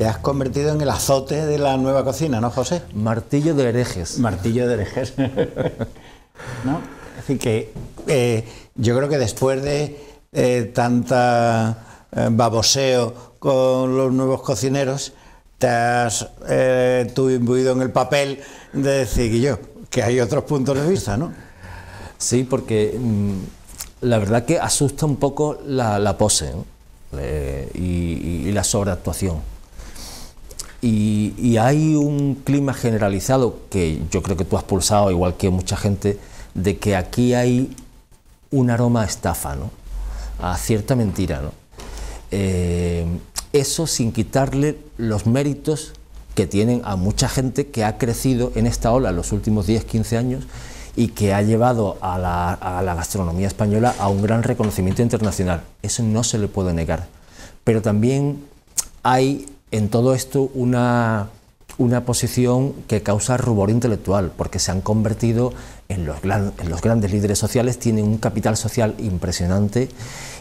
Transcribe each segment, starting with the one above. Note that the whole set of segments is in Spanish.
te has convertido en el azote de la nueva cocina, ¿no, José? Martillo de herejes. Martillo de herejes. ¿No? Es decir, que yo creo que después de tanta baboseo con los nuevos cocineros, te has tú imbuido en el papel de decir que hay otros puntos de vista, ¿no? Sí, porque la verdad que asusta un poco la pose, ¿no? Y la sobreactuación. Y hay un clima generalizado que yo creo que tú has pulsado, igual que mucha gente, de que aquí hay un aroma a estafa, ¿no? A cierta mentira, ¿no? Eso sin quitarle los méritos que tienen a mucha gente que ha crecido en esta ola en los últimos 10-15 años y que ha llevado a la gastronomía española a un gran reconocimiento internacional. Eso no se le puede negar. Pero también hay en todo esto una posición que causa rubor intelectual, porque se han convertido en los grandes líderes sociales, tienen un capital social impresionante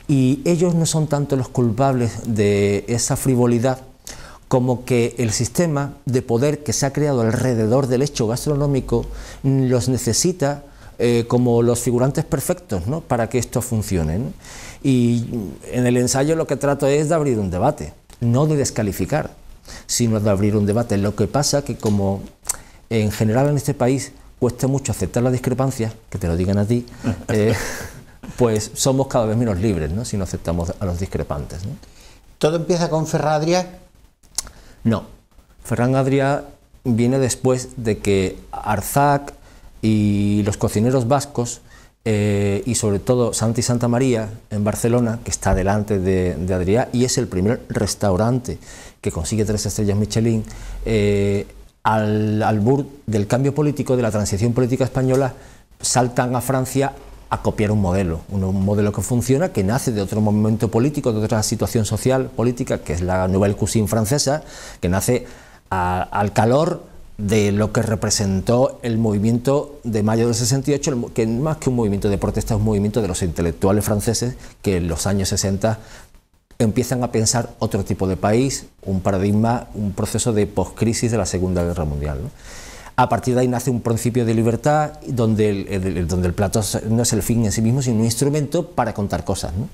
y ellos no son tanto los culpables de esa frivolidad como que el sistema de poder que se ha creado alrededor del hecho gastronómico los necesita como los figurantes perfectos, ¿no?, para que esto funcione, ¿no? Y en el ensayo lo que trato es de abrir un debate, no de descalificar, sino de abrir un debate. Lo que pasa que como en general en este país cuesta mucho aceptar las discrepancias, que te lo digan a ti, pues somos cada vez menos libres, ¿no?, si no aceptamos a los discrepantes, ¿no? ¿Todo empieza con Ferran Adrià? No, Ferran Adrià viene después de que Arzac y los cocineros vascos y sobre todo Santi Santamaría en Barcelona, que está delante de Adrià y es el primer restaurante que consigue 3 estrellas Michelin, al albur del cambio político, de la transición política española, saltan a Francia a copiar un modelo que funciona, que nace de otro momento político, de otra situación social, política, que es la Nouvelle Cuisine francesa, que nace al calor de lo que representó el movimiento de mayo del 68, que más que un movimiento de protesta es un movimiento de los intelectuales franceses que en los años 60 empiezan a pensar otro tipo de país, un paradigma, un proceso de postcrisis de la Segunda Guerra Mundial, ¿no? A partir de ahí nace un principio de libertad donde el plato no es el fin en sí mismo, sino un instrumento para contar cosas, ¿no?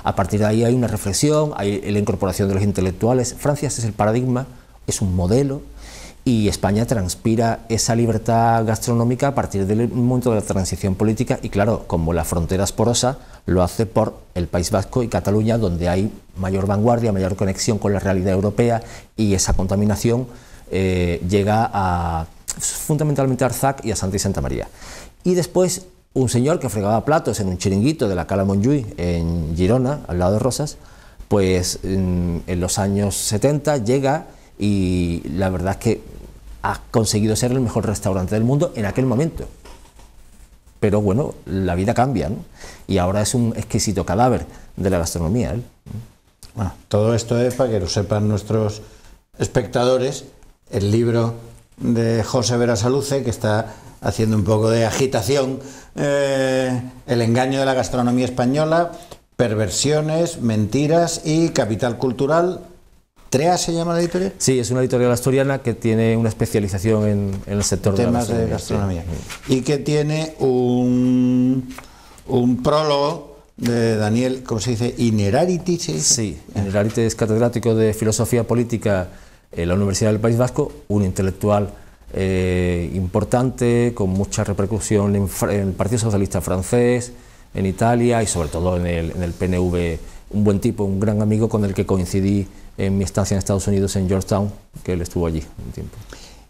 A partir de ahí hay una reflexión, hay la incorporación de los intelectuales. Francia es el paradigma, es un modelo, y España transpira esa libertad gastronómica a partir del momento de la transición política y claro, como la frontera es porosa, lo hace por el País Vasco y Cataluña, donde hay mayor vanguardia, mayor conexión con la realidad europea y esa contaminación llega fundamentalmente a Arzac y a Santi Santamaría. Y después un señor que fregaba platos en un chiringuito de la Cala Montjuïc en Girona, al lado de Rosas, pues en los años 70 llega y la verdad es que ha conseguido ser el mejor restaurante del mundo en aquel momento. Pero bueno, la vida cambia, ¿no? Y ahora es un exquisito cadáver de la gastronomía, ¿eh? Bueno, todo esto es para que lo sepan nuestros espectadores. El libro de José Berasaluce, que está haciendo un poco de agitación, El engaño de la gastronomía española, perversiones, mentiras y capital cultural. ¿TREA se llama la editorial? Sí, es una editorial asturiana que tiene una especialización en el sector temas de gastronomía. Sí. Y que tiene un prólogo de Daniel, ¿cómo se dice? Inerarity, ¿sí? Sí, Inerarity es catedrático de Filosofía Política en la Universidad del País Vasco, un intelectual importante, con mucha repercusión en el Partido Socialista francés, en Italia y sobre todo en el PNV, un buen tipo, un gran amigo con el que coincidí en mi estancia en Estados Unidos, en Georgetown, que él estuvo allí un tiempo.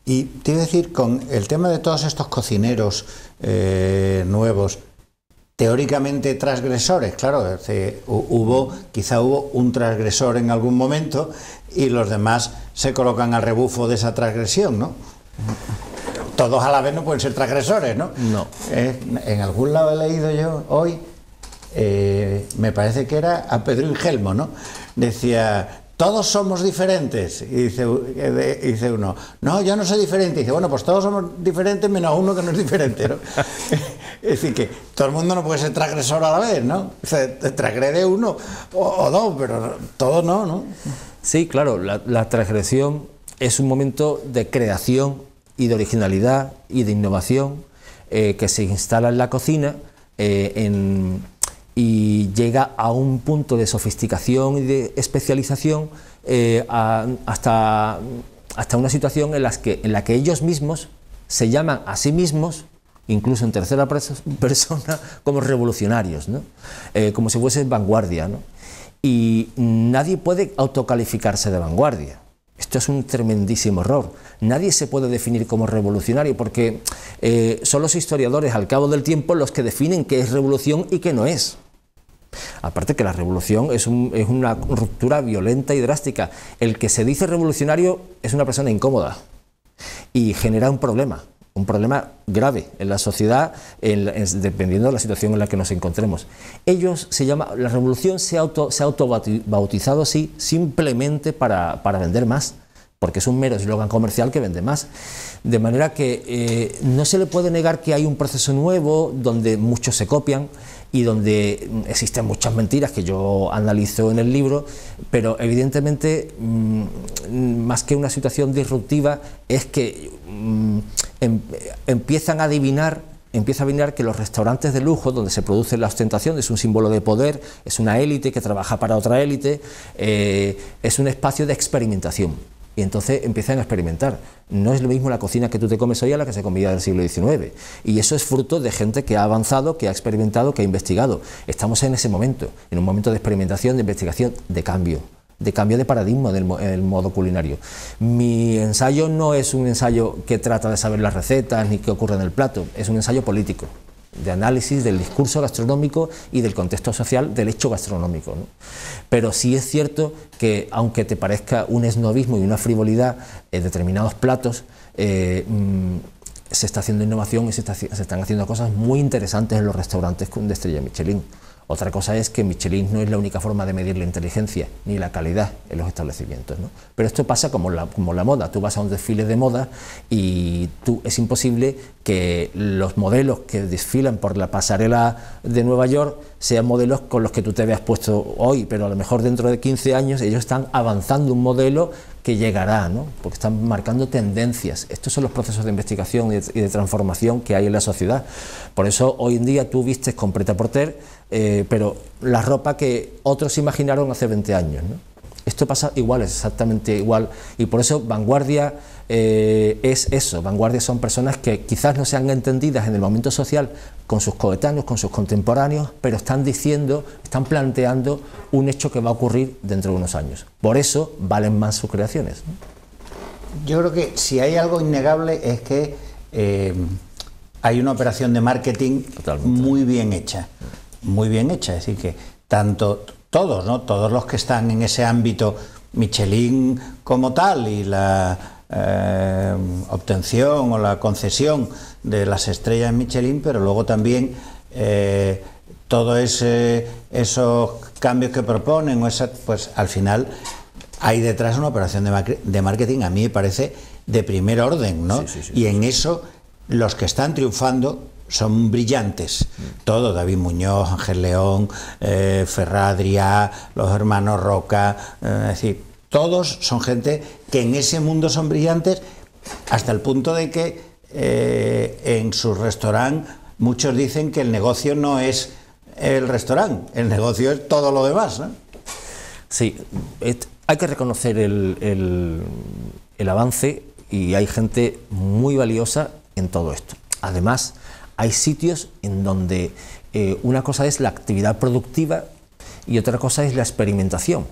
Y te iba a decir, con el tema de todos estos cocineros nuevos, teóricamente transgresores, claro, quizá hubo un transgresor en algún momento y los demás se colocan al rebufo de esa transgresión, ¿no? Todos a la vez no pueden ser transgresores, ¿no? No. En algún lado he leído yo hoy, me parece que era a Pedro Ingelmo, ¿no? Decía, todos somos diferentes, y dice uno, no, yo no soy diferente, y dice, bueno, pues todos somos diferentes menos uno que no es diferente, ¿no? Es decir, que todo el mundo no puede ser transgresor a la vez, ¿no? Se transgrede uno o dos, pero todos no, ¿no? Sí, claro, la transgresión es un momento de creación y de originalidad y de innovación que se instala en la cocina y llega a un punto de sofisticación y de especialización hasta una situación en la que ellos mismos se llaman a sí mismos, incluso en tercera persona, como revolucionarios, ¿no? Como si fuesen vanguardia, ¿no? Y nadie puede autocalificarse de vanguardia. Esto es un tremendísimo error. Nadie se puede definir como revolucionario porque son los historiadores al cabo del tiempo los que definen qué es revolución y qué no es. Aparte que la revolución es una ruptura violenta y drástica. El que se dice revolucionario es una persona incómoda y genera un problema grave en la sociedad, dependiendo de la situación en la que nos encontremos. La revolución se ha autobautizado así simplemente para vender más, porque es un mero eslogan comercial que vende más. De manera que no se le puede negar que hay un proceso nuevo donde muchos se copian y donde existen muchas mentiras que yo analizo en el libro, pero evidentemente más que una situación disruptiva es que empieza a adivinar que los restaurantes de lujo donde se produce la ostentación es un símbolo de poder, es una élite que trabaja para otra élite, es un espacio de experimentación. Y entonces empiezan a experimentar. No es lo mismo la cocina que tú te comes hoy a la que se comía del siglo XIX. Y eso es fruto de gente que ha avanzado, que ha experimentado, que ha investigado. Estamos en ese momento, en un momento de experimentación, de investigación, de cambio de paradigma en el modo culinario. Mi ensayo no es un ensayo que trata de saber las recetas ni qué ocurre en el plato, es un ensayo político, de análisis del discurso gastronómico y del contexto social del hecho gastronómico, ¿no? Pero sí es cierto que, aunque te parezca un esnovismo y una frivolidad en determinados platos, se está haciendo innovación y se están haciendo cosas muy interesantes en los restaurantes de estrella Michelin. Otra cosa es que Michelin no es la única forma de medir la inteligencia ni la calidad en los establecimientos, ¿no? Pero esto pasa como la moda. Tú vas a un desfile de moda y es imposible que los modelos que desfilan por la pasarela de Nueva York sean modelos con los que tú te habías puesto hoy, pero a lo mejor dentro de 15 años ellos están avanzando un modelo que llegará, ¿no? Porque están marcando tendencias. Estos son los procesos de investigación y de transformación que hay en la sociedad. Por eso hoy en día tú vistes con Pret-a-Porter, pero la ropa que otros imaginaron hace 20 años, ¿no? Esto pasa igual, es exactamente igual, y por eso vanguardia es eso. Vanguardia son personas que quizás no sean entendidas en el momento social con sus coetáneos, con sus contemporáneos, pero están planteando un hecho que va a ocurrir dentro de unos años. Por eso valen más sus creaciones, ¿no? Yo creo que si hay algo innegable es que hay una operación de marketing muy bien hecha, es decir, que todos, ¿no? Todos los que están en ese ámbito, Michelin como tal y la obtención o la concesión de las estrellas Michelin, pero luego también todos esos cambios que proponen, pues al final hay detrás una operación de marketing, a mí me parece de primer orden, ¿no? Sí. Y en eso los que están triunfando son brillantes, todos, David Muñoz, Ángel León, Ferradria, los hermanos Roca, es decir, todos son gente que en ese mundo son brillantes, hasta el punto de que en su restaurante muchos dicen que el negocio no es el restaurante, el negocio es todo lo demás, ¿no? Sí, hay que reconocer el avance, y hay gente muy valiosa en todo esto. Además, hay sitios en donde una cosa es la actividad productiva y otra cosa es la experimentación.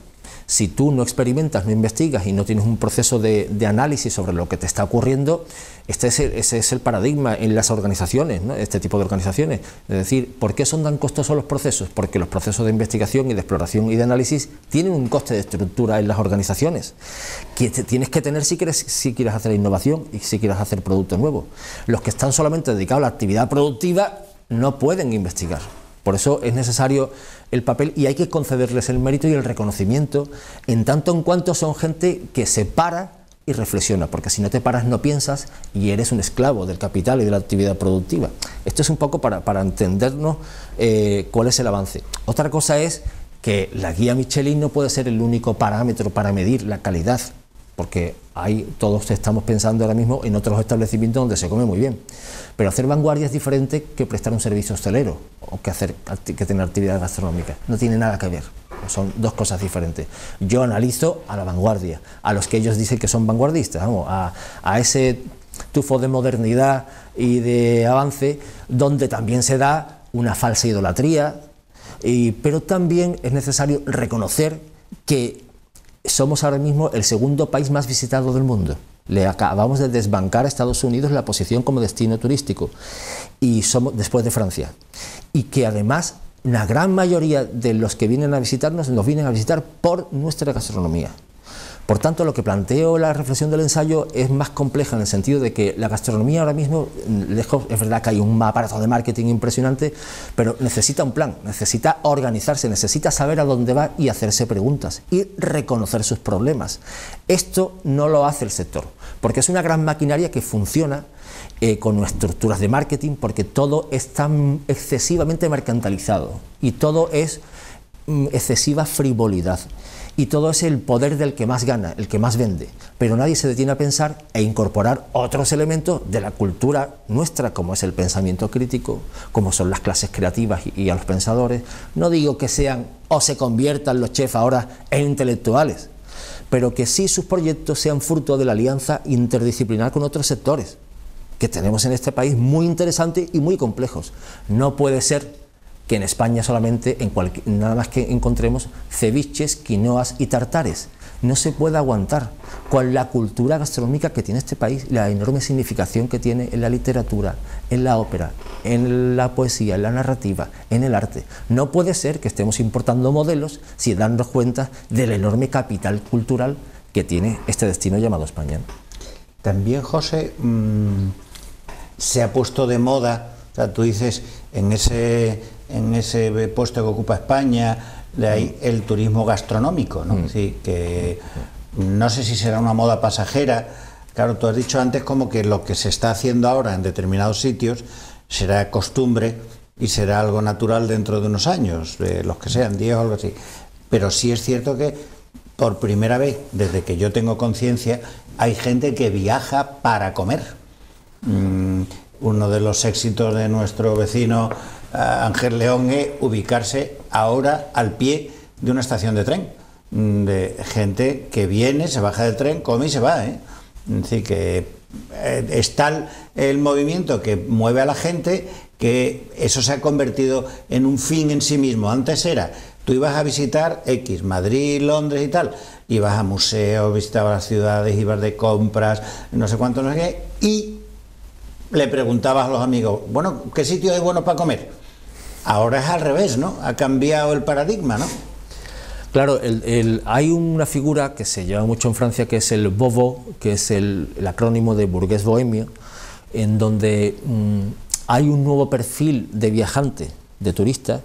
Si tú no experimentas, no investigas y no tienes un proceso de análisis sobre lo que te está ocurriendo, ese es el paradigma en las organizaciones, ¿no? Este tipo de organizaciones. Es decir, ¿por qué son tan costosos los procesos? Porque los procesos de investigación y de exploración y de análisis tienen un coste de estructura en las organizaciones que tienes que tener si quieres hacer innovación y si quieres hacer productos nuevos. Los que están solamente dedicados a la actividad productiva no pueden investigar. Por eso es necesario el papel, y hay que concederles el mérito y el reconocimiento en tanto en cuanto son gente que se para y reflexiona, porque si no te paras no piensas y eres un esclavo del capital y de la actividad productiva. Esto es un poco para entendernos cuál es el avance. Otra cosa es que la guía Michelin no puede ser el único parámetro para medir la calidad, porque todos estamos pensando ahora mismo en otros establecimientos donde se come muy bien, pero hacer vanguardia es diferente que prestar un servicio hostelero o que tener actividad gastronómica, no tiene nada que ver, son dos cosas diferentes. Yo analizo a la vanguardia, a los que ellos dicen que son vanguardistas, vamos, a ese tufo de modernidad y de avance donde también se da una falsa idolatría, pero también es necesario reconocer que somos ahora mismo el segundo país más visitado del mundo. Le acabamos de desbancar a Estados Unidos la posición como destino turístico, y somos después de Francia. Y que además la gran mayoría de los que vienen a visitarnos nos vienen a visitar por nuestra gastronomía. Por tanto, lo que planteo la reflexión del ensayo es más compleja en el sentido de que la gastronomía ahora mismo, lejos, es verdad que hay un aparato de marketing impresionante, pero necesita un plan, necesita organizarse, necesita saber a dónde va y hacerse preguntas y reconocer sus problemas. Esto no lo hace el sector, porque es una gran maquinaria que funciona con estructuras de marketing, porque todo es tan excesivamente mercantilizado y todo es excesiva frivolidad. Y todo es el poder del que más gana, el que más vende, pero nadie se detiene a pensar e incorporar otros elementos de la cultura nuestra, como es el pensamiento crítico, como son las clases creativas y a los pensadores. No digo que sean o se conviertan los chefs ahora en intelectuales, pero que sí sus proyectos sean fruto de la alianza interdisciplinar con otros sectores que tenemos en este país, muy interesantes y muy complejos. No puede ser que en España solamente nada más que encontremos ceviches, quinoas y tartares. No se puede aguantar con la cultura gastronómica que tiene este país, la enorme significación que tiene en la literatura, en la ópera, en la poesía, en la narrativa, en el arte. No puede ser que estemos importando modelos sin darnos cuenta del enorme capital cultural que tiene este destino llamado España. También, José, se ha puesto de moda, o sea, tú dices, en ese puesto que ocupa España, hay el turismo gastronómico, ¿no? Sí, que no sé si será una moda pasajera. Claro, tú has dicho antes como que lo que se está haciendo ahora en determinados sitios será costumbre y será algo natural dentro de unos años, los que sean 10 o algo así. Pero sí es cierto que por primera vez, desde que yo tengo conciencia, hay gente que viaja para comer. Uno de los éxitos de nuestro vecino Ángel León es ubicarse ahora al pie de una estación de tren, de gente que viene, se baja del tren, come y se va, Es decir, que es tal el movimiento que mueve a la gente que eso se ha convertido en un fin en sí mismo. Antes era, tú ibas a visitar X, Madrid, Londres y tal, ibas a museos, visitabas las ciudades, ibas de compras, no sé cuánto, no sé qué, y le preguntabas a los amigos, bueno, ¿qué sitio es bueno para comer? Ahora es al revés, ¿no? Ha cambiado el paradigma, ¿no? Claro, hay una figura que se lleva mucho en Francia, que es el BOVO, que es el acrónimo de burgués bohemio, en donde hay un nuevo perfil de viajante, de turista,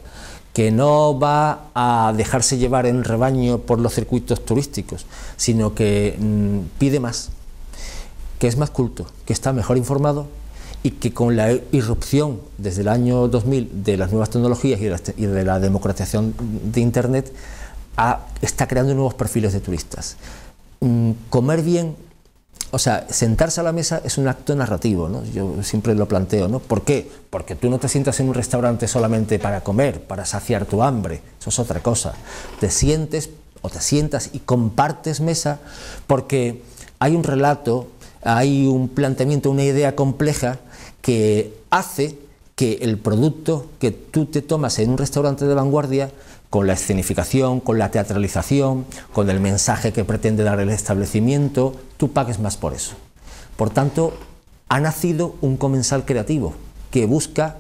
que no va a dejarse llevar en rebaño por los circuitos turísticos, sino que pide más, que es más culto, que está mejor informado, y que con la irrupción desde el año 2000 de las nuevas tecnologías y de la democratización de Internet está creando nuevos perfiles de turistas. Comer bien, o sea, sentarse a la mesa es un acto narrativo, ¿no? Yo siempre lo planteo, ¿no? ¿Por qué? Porque tú no te sientas en un restaurante solamente para comer, para saciar tu hambre, eso es otra cosa. Te sientes o te sientas y compartes mesa porque hay un relato, hay un planteamiento, una idea compleja que hace que el producto que tú te tomas en un restaurante de vanguardia, con la escenificación, con la teatralización, con el mensaje que pretende dar el establecimiento, tú pagues más por eso. Por tanto, ha nacido un comensal creativo que busca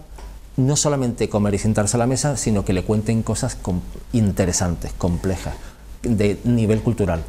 no solamente comer y sentarse a la mesa, sino que le cuenten cosas interesantes, complejas, de nivel cultural.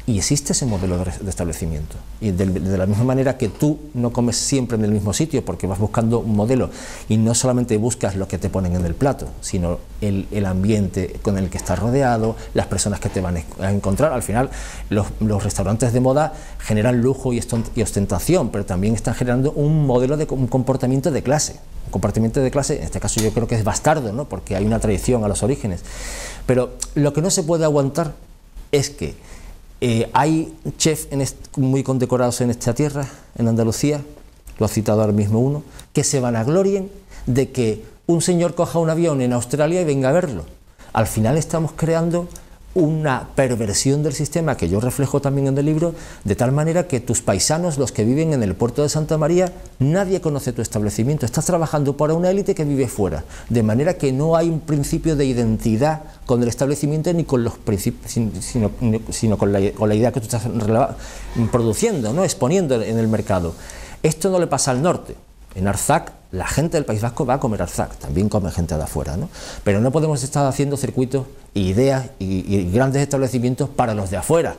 Y existe ese modelo de establecimiento. Y de la misma manera que tú no comes siempre en el mismo sitio porque vas buscando un modelo y no solamente buscas lo que te ponen en el plato, sino el ambiente con el que estás rodeado, las personas que te van a encontrar. Al final, los restaurantes de moda generan lujo y ostentación, pero también están generando un modelo de un comportamiento de clase. Un comportamiento de clase, en este caso yo creo que es bastardo, ¿no? Porque hay una traición a los orígenes. Pero lo que no se puede aguantar es que hay chefs muy condecorados en esta tierra, en Andalucía, lo ha citado ahora mismo uno, que se vanaglorien de que un señor coja un avión en Australia y venga a verlo. Al final estamos creando una perversión del sistema, que yo reflejo también en el libro, de tal manera que tus paisanos, los que viven en el puerto de Santa María, nadie conoce tu establecimiento. Estás trabajando para una élite que vive fuera, de manera que no hay un principio de identidad con el establecimiento ni con los principios, sino con la idea que tú estás produciendo, ¿no? Exponiendo en el mercado. Esto no le pasa al norte. En Arzac, la gente del País Vasco va a comer Arzac, también come gente de afuera, ¿no? Pero no podemos estar haciendo circuitos, ideas y grandes establecimientos para los de afuera,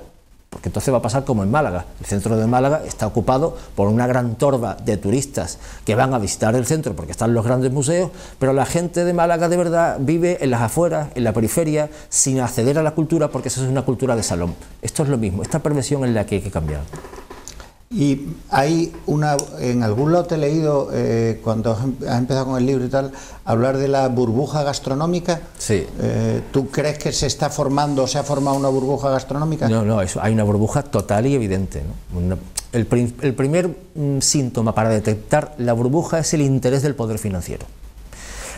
porque entonces va a pasar como en Málaga. El centro de Málaga está ocupado por una gran torba de turistas que van a visitar el centro porque están los grandes museos, pero la gente de Málaga de verdad vive en las afueras, en la periferia, sin acceder a la cultura, porque eso es una cultura de salón. Esto es lo mismo, esta perversión es la que hay que cambiar. Y hay en algún lado te he leído, cuando has empezado con el libro y tal, hablar de la burbuja gastronómica. Sí. ¿Tú crees que se está formando, se ha formado una burbuja gastronómica? No, hay una burbuja total y evidente, ¿no? El primer síntoma para detectar la burbuja es el interés del poder financiero.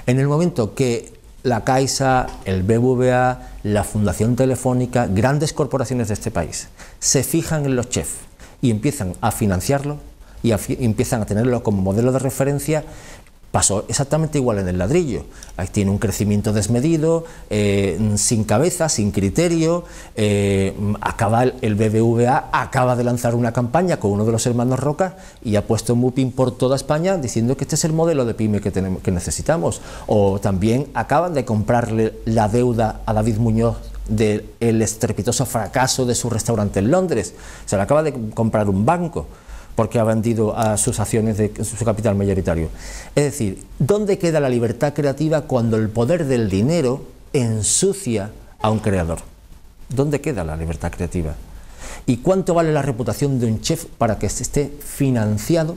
En el momento que la Caixa, el BBVA, la Fundación Telefónica, grandes corporaciones de este país, se fijan en los chefs y empiezan a financiarlo y empiezan a tenerlo como modelo de referencia, pasó exactamente igual en el ladrillo. Ahí tiene un crecimiento desmedido, sin cabeza, sin criterio. El BBVA acaba de lanzar una campaña con uno de los hermanos Roca y ha puesto Mupin por toda España diciendo que este es el modelo de pyme que necesitamos. O también acaban de comprarle la deuda a David Muñoz del estrepitoso fracaso de su restaurante en Londres. Se le acaba de comprar un banco porque ha vendido a sus acciones de su capital mayoritario. Es decir, ¿dónde queda la libertad creativa cuando el poder del dinero ensucia a un creador? ¿Dónde queda la libertad creativa? ¿Y cuánto vale la reputación de un chef para que esté financiado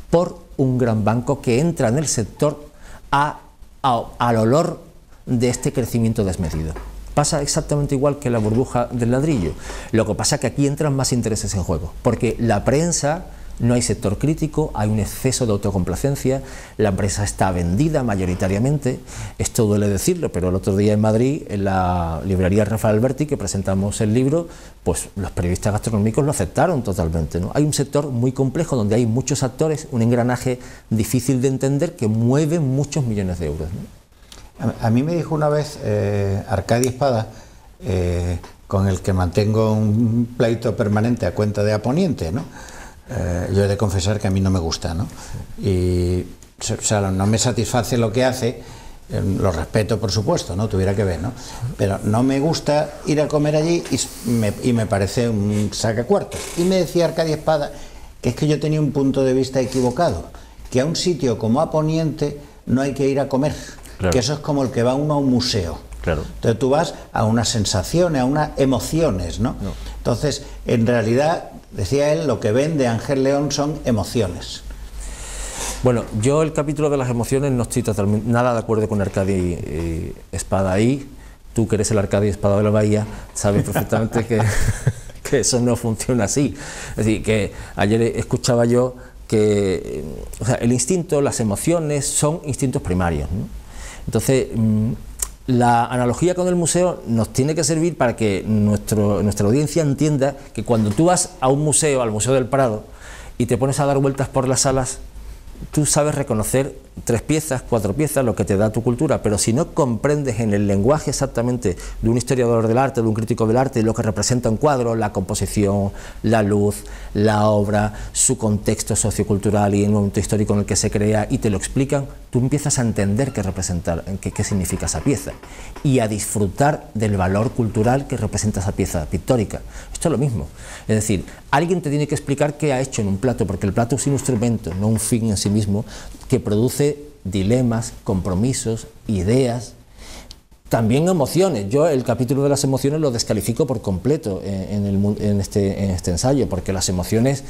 por un gran banco que entra en el sector al olor de este crecimiento desmedido? Pasa exactamente igual que la burbuja del ladrillo. Lo que pasa es que aquí entran más intereses en juego, porque la prensa, no hay sector crítico, hay un exceso de autocomplacencia, la prensa está vendida mayoritariamente. Esto duele decirlo, pero el otro día en Madrid, en la librería Rafael Alberti, que presentamos el libro, pues los periodistas gastronómicos lo aceptaron totalmente, ¿no? Hay un sector muy complejo donde hay muchos actores, un engranaje difícil de entender que mueve muchos millones de euros, ¿no? A mí me dijo una vez Arcadi Espada, con el que mantengo un pleito permanente a cuenta de Aponiente, ¿no? Yo he de confesar que a mí no me gusta, ¿no? Y, o sea, no me satisface lo que hace, lo respeto por supuesto, no tuviera que ver, ¿no? Pero no me gusta ir a comer allí y me parece un sacacuartos. Y me decía Arcadi Espada que es que yo tenía un punto de vista equivocado, que a un sitio como Aponiente no hay que ir a comer. Claro. Que eso es como el que va uno a un museo. Claro. Entonces tú vas a unas sensaciones, a unas emociones, ¿no? Entonces, en realidad, decía él, lo que vende Ángel León son emociones. Bueno, yo el capítulo de las emociones no estoy totalmente nada de acuerdo con Arcadi Espada ahí. Tú que eres el Arcadi Espada de la Bahía, sabes perfectamente que eso no funciona así. Es decir, que ayer escuchaba yo que o sea, el instinto, las emociones son instintos primarios, ¿no? Entonces, la analogía con el museo nos tiene que servir para que nuestra audiencia entienda que cuando tú vas a un museo, al Museo del Prado, y te pones a dar vueltas por las salas, tú sabes reconocer 3 piezas, 4 piezas, lo que te da tu cultura, pero si no comprendes en el lenguaje exactamente de un historiador del arte, de un crítico del arte, lo que representa un cuadro, la composición, la luz, la obra, su contexto sociocultural y el momento histórico en el que se crea, y te lo explican, tú empiezas a entender qué significa esa pieza y a disfrutar del valor cultural que representa esa pieza pictórica. Esto es lo mismo, es decir, alguien te tiene que explicar qué ha hecho en un plato, porque el plato es un instrumento, no un fin en sí mismo, que produce dilemas, compromisos, ideas, también emociones. Yo el capítulo de las emociones lo descalifico por completo en este ensayo, porque las emociones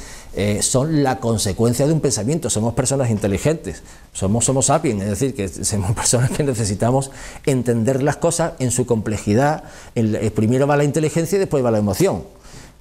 son la consecuencia de un pensamiento. Somos personas inteligentes, somos sapiens, es decir, que somos personas que necesitamos entender las cosas en su complejidad. Primero va la inteligencia y después va la emoción.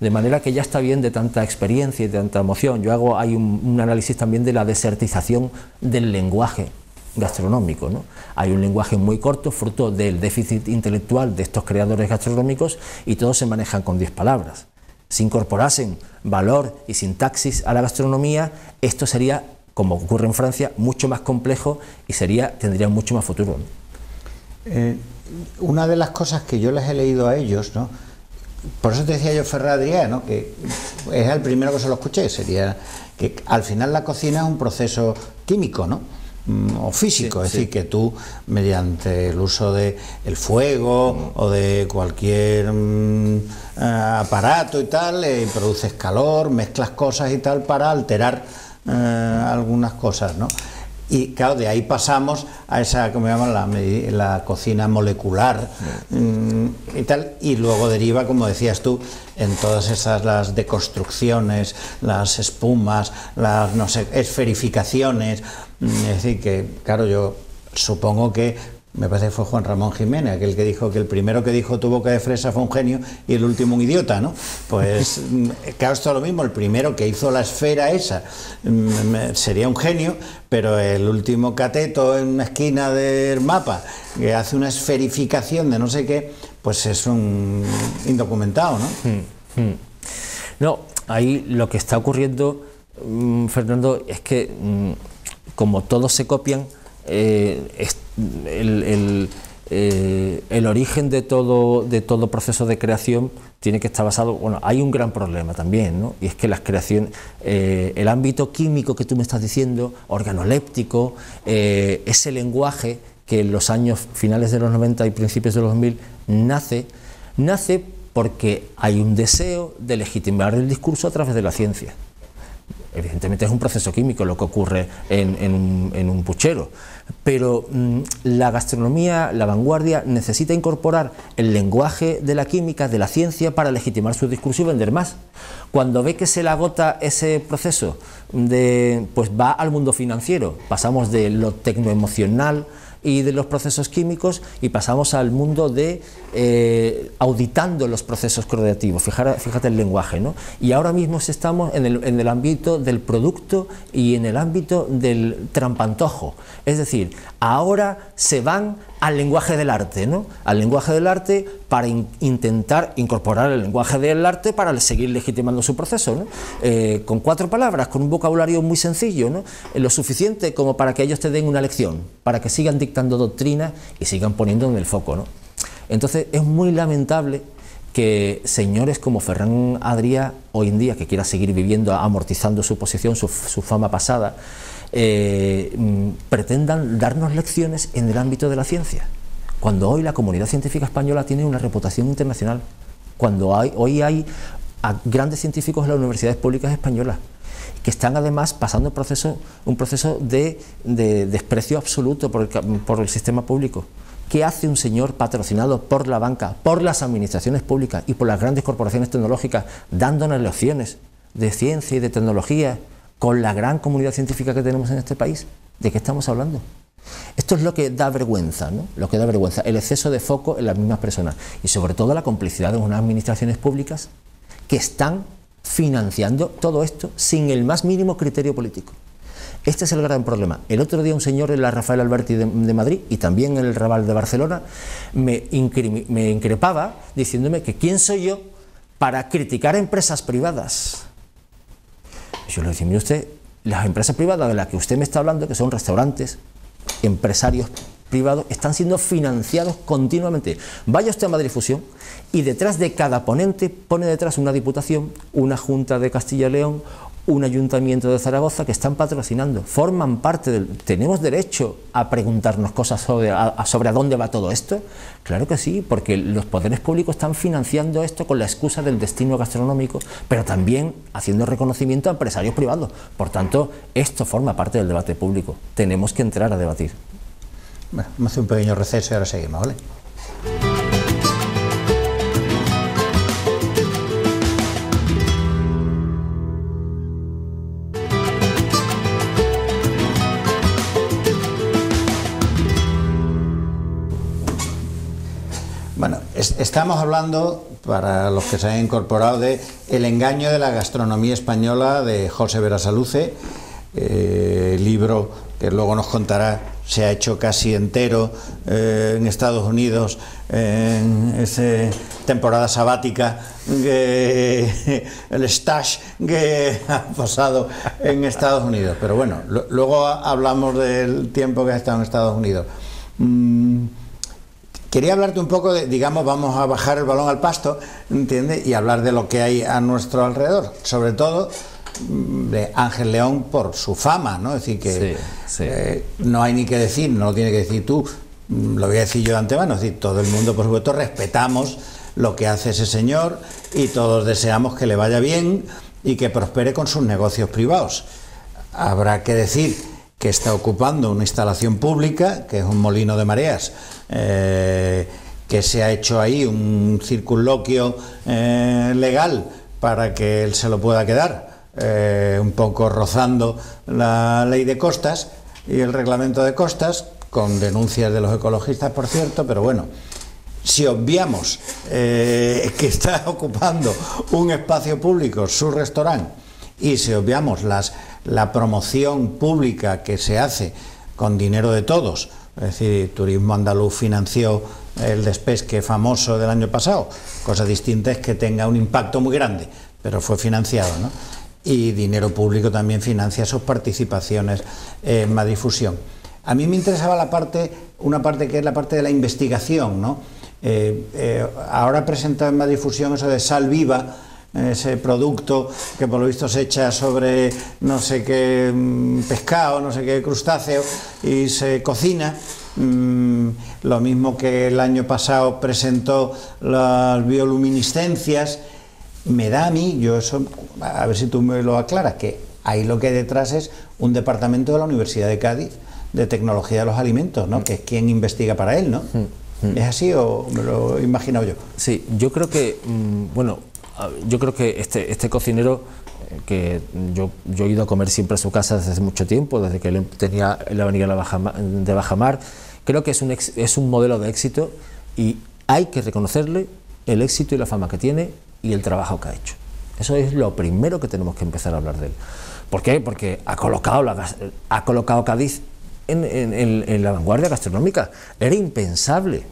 De manera que ya está bien de tanta experiencia y de tanta emoción. Hay un análisis también de la desertización del lenguaje gastronómico, ¿no? Hay un lenguaje muy corto, fruto del déficit intelectual de estos creadores gastronómicos, y todos se manejan con 10 palabras. Si incorporasen valor y sintaxis a la gastronomía, esto sería, como ocurre en Francia, mucho más complejo y tendría mucho más futuro, ¿no? Una de las cosas que yo les he leído a ellos, ¿no? Por eso te decía yo Ferran Adrià, ¿no? Que es el primero que se lo escuché, sería que al final la cocina es un proceso químico, ¿no? O físico, sí, es decir, que tú mediante el uso de el fuego o de cualquier aparato y tal, produces calor, mezclas cosas y tal para alterar algunas cosas, ¿no? Y claro, de ahí pasamos a esa, como llaman, la cocina molecular y tal, y luego deriva, como decías tú, en todas esas, las deconstrucciones, las espumas, las, no sé, esferificaciones. Es decir, que claro, yo supongo que, me parece que fue Juan Ramón Jiménez, aquel que dijo que el primero que dijo tu boca de fresa fue un genio y el último un idiota, ¿no? Pues claro, esto es lo mismo, el primero que hizo la esfera esa sería un genio, pero el último cateto en una esquina del mapa que hace una esferificación de no sé qué, pues es un indocumentado, ¿no? No, ahí lo que está ocurriendo, Fernando, es que como todos se copian, el origen de todo proceso de creación tiene que estar basado, bueno, hay un gran problema también, ¿no? Y es que las creaciones, el ámbito químico que tú me estás diciendo, organoléptico, ese lenguaje que en los años finales de los 90 y principios de los 2000 nace porque hay un deseo de legitimar el discurso a través de la ciencia. Evidentemente es un proceso químico lo que ocurre en un puchero, pero la gastronomía, la vanguardia, necesita incorporar el lenguaje de la química, de la ciencia, para legitimar su discurso y vender más. Cuando ve que se le agota ese proceso, pues va al mundo financiero, pasamos de lo tecnoemocional y de los procesos químicos y pasamos al mundo de auditando los procesos creativos. Fíjate el lenguaje, ¿no? Y ahora mismo estamos en el ámbito del producto y en el ámbito del trampantojo. Es decir, ahora se van al lenguaje del arte, ¿no? Al lenguaje del arte para intentar incorporar el lenguaje del arte para seguir legitimando su proceso, ¿no? Con 4 palabras, con un vocabulario muy sencillo, ¿no? Lo suficiente como para que ellos te den una lección, para que sigan dictando doctrina y sigan poniendo en el foco, ¿no? Entonces es muy lamentable que señores como Ferran Adrià, hoy en día, que quiera seguir viviendo, amortizando su posición, su fama pasada, pretendan darnos lecciones en el ámbito de la ciencia, cuando hoy la comunidad científica española tiene una reputación internacional, cuando hoy hay grandes científicos en las universidades públicas españolas que están además pasando un proceso de desprecio absoluto por el sistema público. ¿Qué hace un señor patrocinado por la banca, por las administraciones públicas y por las grandes corporaciones tecnológicas, dándonos lecciones de ciencia y de tecnología con la gran comunidad científica que tenemos en este país? ¿De qué estamos hablando? Esto es lo que da vergüenza, ¿no? Lo que da vergüenza, el exceso de foco en las mismas personas y sobre todo la complicidad de unas administraciones públicas que están financiando todo esto sin el más mínimo criterio político. Este es el gran problema. El otro día un señor en la Rafael Alberti de Madrid y también en el Raval de Barcelona me increpaba diciéndome que quién soy yo para criticar a empresas privadas. Yo le decía, mire usted, las empresas privadas de las que usted me está hablando, que son restaurantes, empresarios privados están siendo financiados continuamente. Vaya usted a Madrid Fusión y detrás de cada ponente pone detrás una diputación, una Junta de Castilla y León, un ayuntamiento de Zaragoza que están patrocinando, forman parte del... ¿Tenemos derecho a preguntarnos cosas sobre a dónde va todo esto? Claro que sí, porque los poderes públicos están financiando esto con la excusa del destino gastronómico, pero también haciendo reconocimiento a empresarios privados. Por tanto, esto forma parte del debate público. Tenemos que entrar a debatir. Bueno, vamos a hacer un pequeño receso y ahora seguimos, ¿vale? Bueno, estamos hablando, para los que se han incorporado, de El engaño de la gastronomía española de José Berasaluce, libro que luego nos contará, se ha hecho casi entero en Estados Unidos, en esa temporada sabática, el stage que ha pasado en Estados Unidos. Pero bueno, luego hablamos del tiempo que ha estado en Estados Unidos. Quería hablarte un poco de, digamos, vamos a bajar el balón al pasto, ¿entiendes? Y hablar de lo que hay a nuestro alrededor, sobre todo de Ángel León por su fama, ¿no? Es decir, que sí. No hay ni que decir, no lo tienes que decir tú, lo voy a decir yo de antemano, es decir, todo el mundo, por supuesto, respetamos lo que hace ese señor y todos deseamos que le vaya bien y que prospere con sus negocios privados. Habrá que decir que está ocupando una instalación pública, que es un molino de mareas, que se ha hecho ahí un circunloquio legal para que él se lo pueda quedar, un poco rozando la ley de costas y el reglamento de costas, con denuncias de los ecologistas, por cierto, pero bueno, si obviamos que está ocupando un espacio público, su restaurante, y si obviamos la promoción pública que se hace con dinero de todos, es decir, Turismo Andaluz financió el despesque famoso del año pasado, cosa distinta es que tenga un impacto muy grande, pero fue financiado, ¿no? Y dinero público también financia sus participaciones en Madrid Fusión. A mí me interesaba una parte que es la parte de la investigación, ¿no? Ahora ha presentado en Madrid Fusión eso de Sal Viva, ese producto que por lo visto se echa sobre no sé qué pescado, no sé qué crustáceo y se cocina. Lo mismo que el año pasado presentó las bioluminiscencias. Me da a mí, yo eso, a ver si tú me lo aclaras, que ahí lo que hay detrás es un departamento de la Universidad de Cádiz de Tecnología de los Alimentos, ¿no? Que es quien investiga para él, ¿no? ¿Es así o me lo he imaginado yo? Sí, yo creo que, bueno, yo creo que este cocinero, que yo he ido a comer siempre a su casa desde hace mucho tiempo, desde que él tenía la avenida de Bajamar, creo que es un modelo de éxito y hay que reconocerle el éxito y la fama que tiene y el trabajo que ha hecho. Eso es lo primero que tenemos que empezar a hablar de él. ¿Por qué? Porque ha colocado Cádiz en la vanguardia gastronómica. Era impensable.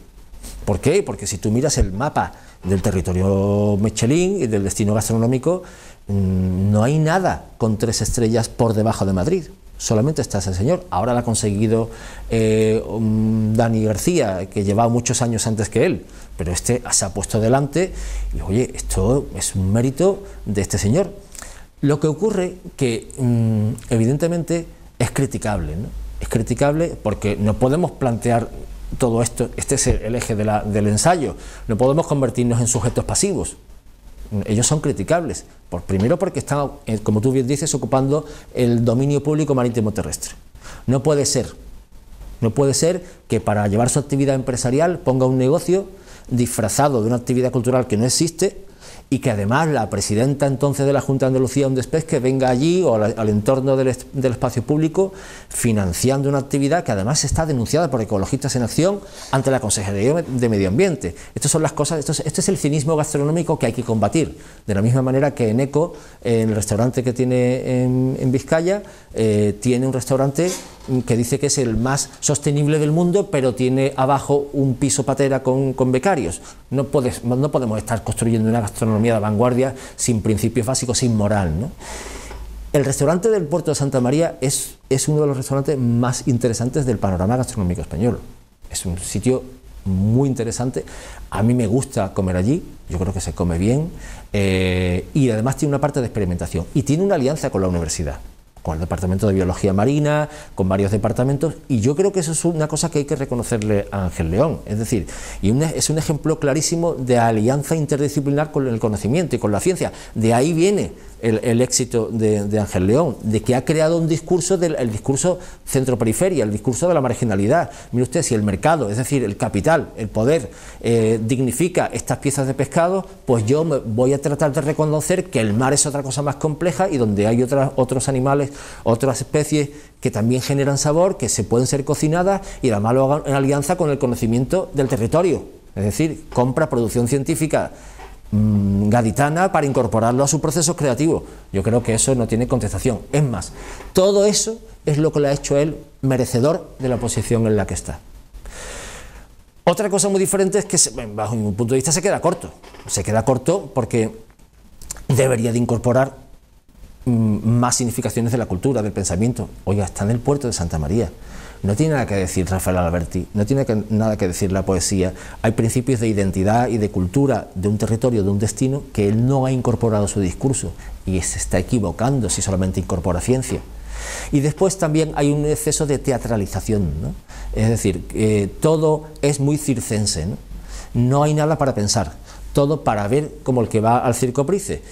¿Por qué? Porque si tú miras el mapa del territorio Michelin y del destino gastronómico, no hay nada con 3 estrellas por debajo de Madrid. Solamente está ese señor. Ahora lo ha conseguido Dani García, que llevaba muchos años antes que él, pero este se ha puesto delante y, oye, esto es un mérito de este señor. Lo que ocurre que, evidentemente, es criticable, ¿no? Es criticable porque no podemos plantear todo esto, este es el eje del ensayo, no podemos convertirnos en sujetos pasivos. Ellos son criticables, primero porque están, como tú bien dices, ocupando el dominio público marítimo terrestre. No puede ser que para llevar su actividad empresarial ponga un negocio disfrazado de una actividad cultural que no existe y que además la presidenta entonces de la Junta de Andalucía, un despesque, venga allí o al entorno del espacio público financiando una actividad que además está denunciada por Ecologistas en Acción ante la Consejería de Medio Ambiente. Estas son las cosas, esto es el cinismo gastronómico que hay que combatir. De la misma manera que Eneco, en el restaurante que tiene en Vizcaya, tiene un restaurante que dice que es el más sostenible del mundo, pero tiene abajo un piso patera con becarios. No podemos estar construyendo una gastronomía de vanguardia sin principios básicos, sin moral, ¿no? El restaurante del Puerto de Santa María es uno de los restaurantes más interesantes del panorama gastronómico español. Es un sitio muy interesante, a mí me gusta comer allí, yo creo que se come bien, y además tiene una parte de experimentación y tiene una alianza con la universidad, con el Departamento de Biología Marina, con varios departamentos, y yo creo que eso es una cosa que hay que reconocerle a Ángel León, es decir, es un ejemplo clarísimo de alianza interdisciplinar con el conocimiento y con la ciencia. De ahí viene el éxito de Ángel León, de que ha creado un discurso, el discurso centro-periferia, el discurso de la marginalidad. Mire usted, si el mercado, es decir, el capital, el poder, dignifica estas piezas de pescado, pues yo voy a tratar de reconocer que el mar es otra cosa más compleja y donde hay otros animales, otras especies que también generan sabor, que se pueden ser cocinadas y además lo hagan en alianza con el conocimiento del territorio, es decir, compra producción científica gaditana para incorporarlo a sus procesos creativos. Yo creo que eso no tiene contestación. Es más, todo eso es lo que le ha hecho a él merecedor de la posición en la que está. Otra cosa muy diferente es que, bajo mi punto de vista, se queda corto porque debería de incorporar más significaciones de la cultura, del pensamiento. Oiga, está en el puerto de Santa María. No tiene nada que decir Rafael Alberti, no tiene nada que decir la poesía. Hay principios de identidad y de cultura de un territorio, de un destino, que él no ha incorporado a su discurso y se está equivocando si solamente incorpora ciencia. Y después también hay un exceso de teatralización, ¿no? Es decir, todo es muy circense, ¿no? No hay nada para pensar, todo para ver, como el que va al Circo Price.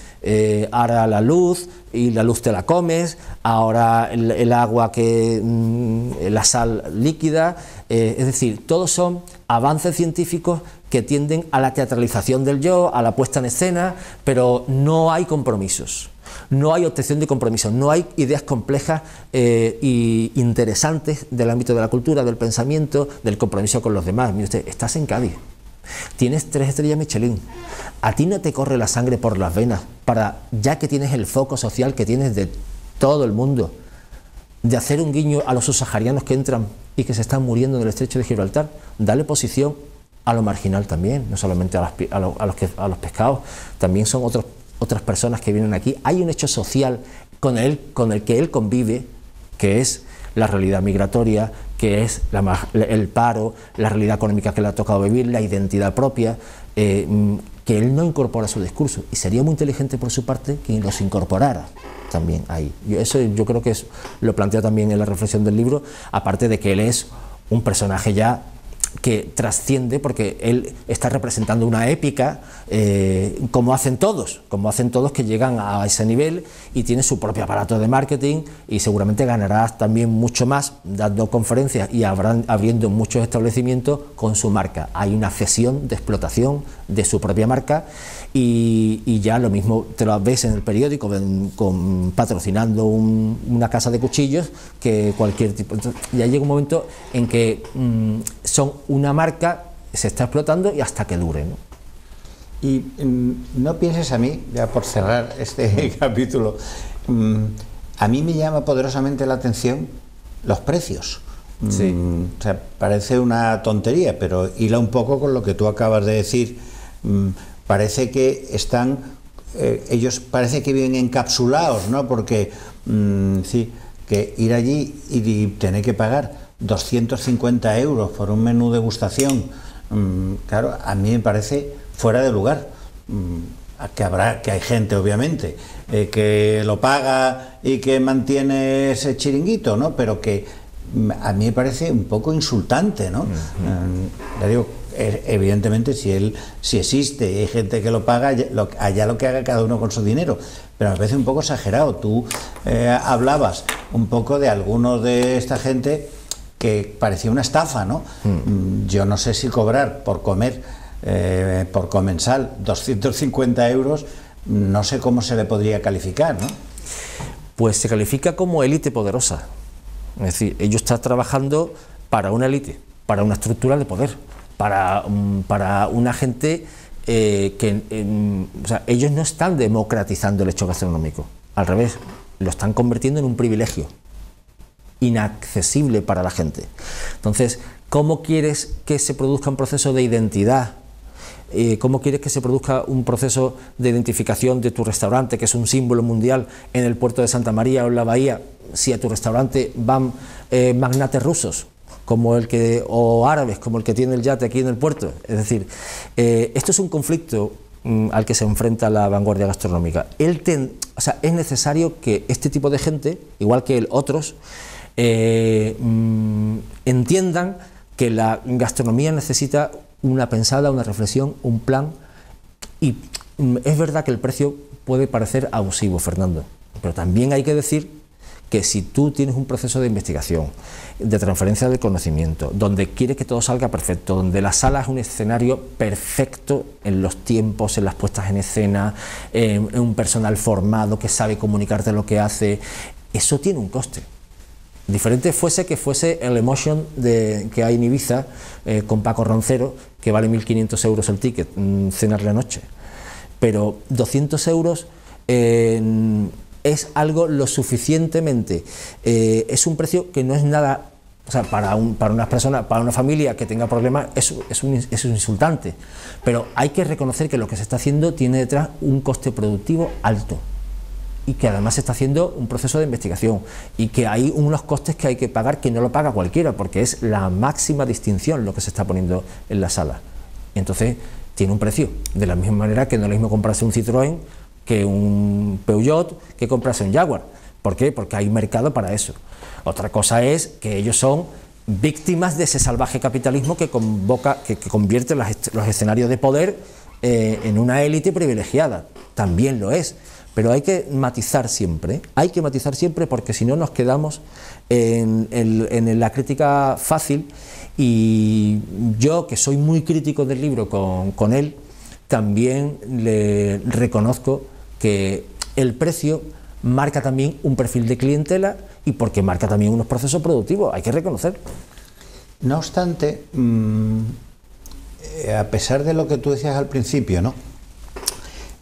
Ahora la luz, y la luz te la comes, ahora el agua, la sal líquida, es decir, todos son avances científicos que tienden a la teatralización del yo, a la puesta en escena, pero no hay compromisos. No hay obtención de compromisos, no hay ideas complejas e interesantes del ámbito de la cultura, del pensamiento, del compromiso con los demás. Mire usted, estás en Cádiz, tienes 3 estrellas Michelin, a ti no te corre la sangre por las venas, ya que tienes el foco social que tienes de todo el mundo, de hacer un guiño a los subsaharianos que entran y que se están muriendo en el estrecho de Gibraltar. Dale posición a lo marginal también, no solamente a los pescados, también son otras personas que vienen aquí. Hay un hecho social con el que él convive, que es la realidad migratoria, que es el paro, la realidad económica que le ha tocado vivir, la identidad propia, que él no incorpora a su discurso, y sería muy inteligente por su parte que los incorporara también ahí. Eso yo creo que lo plantea también en la reflexión del libro, aparte de que él es un personaje ya que trasciende, porque él está representando una épica, como hacen todos que llegan a ese nivel y tiene su propio aparato de marketing, y seguramente ganará también mucho más dando conferencias y abriendo muchos establecimientos con su marca. Hay una cesión de explotación de su propia marca, y ya lo mismo te lo ves en el periódico patrocinando una casa de cuchillos que cualquier tipo. Entonces, ya llega un momento en que son una marca, se está explotando y hasta que dure, ¿no? Y no pienses, a mí, ya por cerrar este capítulo, a mí me llama poderosamente la atención los precios. Sí. O sea, parece una tontería, pero hila un poco con lo que tú acabas de decir. Parece que ellos parece que viven encapsulados, ¿no? Porque sí, que ir allí y tener que pagar 250 euros por un menú degustación, claro, a mí me parece fuera de lugar. Que hay gente, obviamente, que lo paga y que mantiene ese chiringuito, ¿no? Pero que a mí me parece un poco insultante, ¿no? Le digo, evidentemente, si existe y hay gente que lo paga, allá lo que haga cada uno con su dinero, pero me parece un poco exagerado. Tú hablabas un poco de algunos de esta gente que parecía una estafa, ¿no? Yo no sé si cobrar por comer, por comensal, 250 euros, no sé cómo se le podría calificar, ¿no? Pues se califica como élite poderosa. Es decir, ellos están trabajando para una élite, para una estructura de poder, para una gente o sea, ellos no están democratizando el hecho gastronómico, al revés, lo están convirtiendo en un privilegio inaccesible para la gente. Entonces, ¿cómo quieres que se produzca un proceso de identidad, ¿Cómo quieres que se produzca un proceso de identificación de tu restaurante, que es un símbolo mundial en el puerto de Santa María o en la bahía, si a tu restaurante van magnates rusos o árabes, como el que tiene el yate aquí en el puerto? Es decir, esto es un conflicto al que se enfrenta la vanguardia gastronómica. O sea, es necesario que este tipo de gente, igual que otros, entiendan que la gastronomía necesita una pensada, una reflexión, un plan. Y es verdad que el precio puede parecer abusivo, Fernando, pero también hay que decir que si tú tienes un proceso de investigación, de transferencia del conocimiento, donde quieres que todo salga perfecto, donde la sala es un escenario perfecto en los tiempos, en las puestas en escena, en un personal formado que sabe comunicarte lo que hace, eso tiene un coste. Diferente fuese que fuese el Emotion que hay en Ibiza con Paco Roncero, que vale 1.500 euros el ticket, cenar la noche. Pero 200 euros es algo lo suficientemente, es un precio que no es nada, o sea, para unas personas, para una familia que tenga problemas, es un insultante. Pero hay que reconocer que lo que se está haciendo tiene detrás un coste productivo alto, y que además se está haciendo un proceso de investigación, y que hay unos costes que hay que pagar que no lo paga cualquiera, porque es la máxima distinción lo que se está poniendo en la sala. Entonces tiene un precio, de la misma manera que no es lo mismo comprarse un Citroën que un Peugeot, que comprarse un Jaguar. ¿Por qué? Porque hay mercado para eso. Otra cosa es que ellos son víctimas de ese salvaje capitalismo que convierte los escenarios de poder en una élite privilegiada. También lo es. Pero hay que matizar siempre, porque si no nos quedamos en la crítica fácil, y yo, que soy muy crítico del libro con él, también le reconozco que el precio marca también un perfil de clientela, y porque marca también unos procesos productivos, hay que reconocer. No obstante, a pesar de lo que tú decías al principio, ¿no?,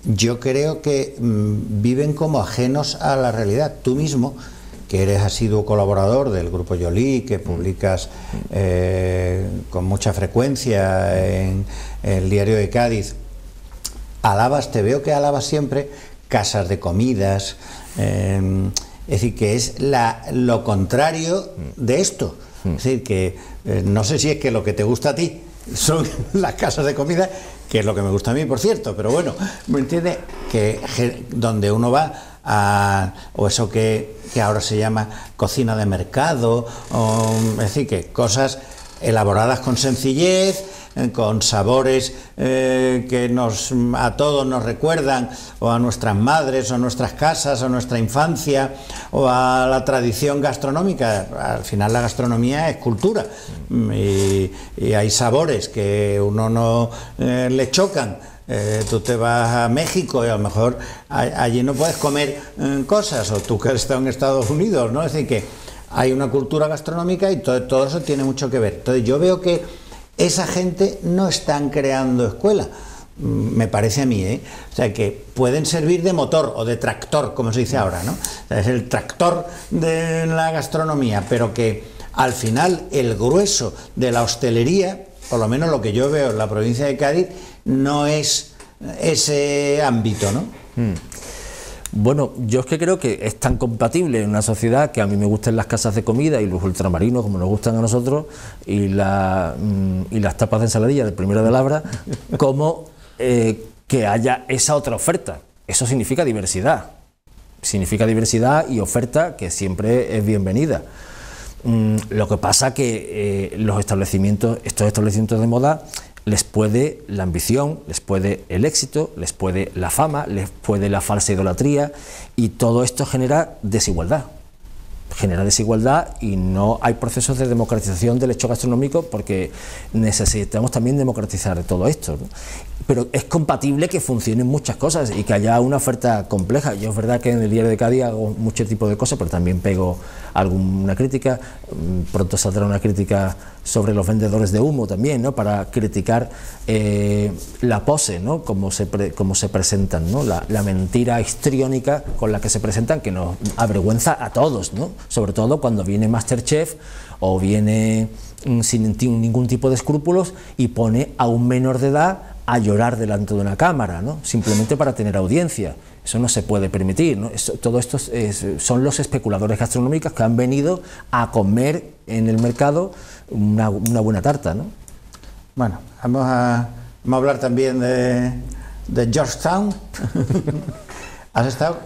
yo creo que viven como ajenos a la realidad. Tú mismo, que eres asiduo colaborador del Grupo Joly, que publicas con mucha frecuencia en el Diario de Cádiz, te veo que alabas siempre casas de comidas, es decir, que es lo contrario de esto. Es decir, que no sé si es que lo que te gusta a ti son las casas de comida, que es lo que me gusta a mí, por cierto, pero bueno, ¿me entiendes? Que donde uno va o eso que ahora se llama cocina de mercado, es decir, que cosas elaboradas con sencillez, con sabores que a todos nos recuerdan o a nuestras madres o a nuestras casas o a nuestra infancia o a la tradición gastronómica. Al final la gastronomía es cultura, y hay sabores que uno no le chocan. Tú te vas a México y a lo mejor allí no puedes comer cosas, o tú que has estado en Estados Unidos, ¿no? Es decir, que hay una cultura gastronómica y todo eso tiene mucho que ver. Entonces yo veo que esa gente no están creando escuela, me parece a mí, O sea, que pueden servir de motor o de tractor, como se dice ahora, ¿no? O sea, es el tractor de la gastronomía, pero que al final el grueso de la hostelería, por lo menos lo que yo veo en la provincia de Cádiz, no es ese ámbito, ¿no? Bueno, yo es que creo que es tan compatible en una sociedad que a mí me gustan las casas de comida y los ultramarinos como nos gustan a nosotros, y las tapas de ensaladilla de primera de labra, como que haya esa otra oferta. Eso significa diversidad y oferta que siempre es bienvenida. Lo que pasa que estos establecimientos de moda, les puede la ambición, les puede el éxito, les puede la fama, les puede la falsa idolatría, y todo esto genera desigualdad. Y no hay procesos de democratización del hecho gastronómico, porque necesitamos también democratizar todo esto, ¿no? Pero es compatible que funcionen muchas cosas y que haya una oferta compleja. Yo es verdad que en el Diario de Cádiz hago mucho tipo de cosas, pero también pego alguna crítica. Pronto saldrá una crítica sobre los vendedores de humo también, ¿no?, para criticar la pose, ¿no?, cómo se presentan, ¿no?, la mentira histriónica con la que se presentan, que nos avergüenza a todos, ¿no?, sobre todo cuando viene Masterchef o viene sin ningún tipo de escrúpulos y pone a un menor de edad a llorar delante de una cámara, ¿no? Simplemente para tener audiencia. Eso no se puede permitir, ¿no? Todo esto son los especuladores gastronómicos que han venido a comer en el mercado una buena tarta, ¿no? Bueno, vamos a hablar también de Georgetown. ¿Has estado?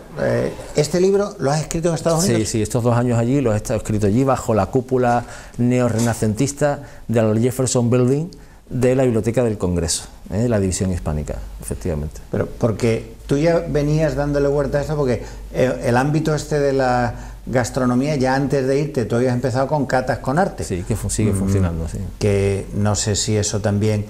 ¿Este libro lo has escrito en Estados Unidos? Sí, estos 2 años allí los he estado escrito allí bajo la cúpula neorrenacentista del Jefferson Building de la Biblioteca del Congreso, la división hispánica, efectivamente. Pero porque tú ya venías dándole vuelta a esto, porque el ámbito este de la gastronomía, ya antes de irte, tú habías empezado con catas con arte. Sí, que sigue funcionando, sí. Que no sé si eso también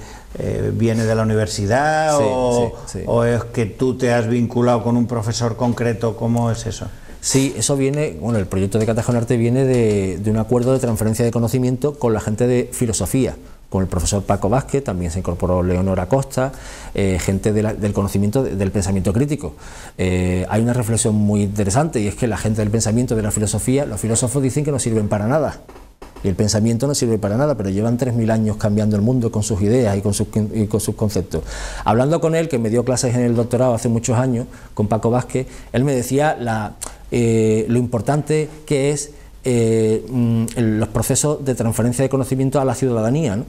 viene de la universidad o es que tú te has vinculado con un profesor concreto, ¿cómo es eso? Sí, eso viene, bueno, el proyecto de Catas con Arte viene de un acuerdo de transferencia de conocimiento con la gente de filosofía, con el profesor Paco Vázquez, también se incorporó Leonora Costa, gente del conocimiento del pensamiento crítico. Hay una reflexión muy interesante, y es que la gente del pensamiento, de la filosofía, los filósofos dicen que no sirven para nada, y el pensamiento no sirve para nada, pero llevan 3000 años cambiando el mundo con sus ideas y con sus conceptos. Hablando con él, que me dio clases en el doctorado hace muchos años, con Paco Vázquez, él me decía lo importante que es los procesos de transferencia de conocimiento a la ciudadanía, ¿no?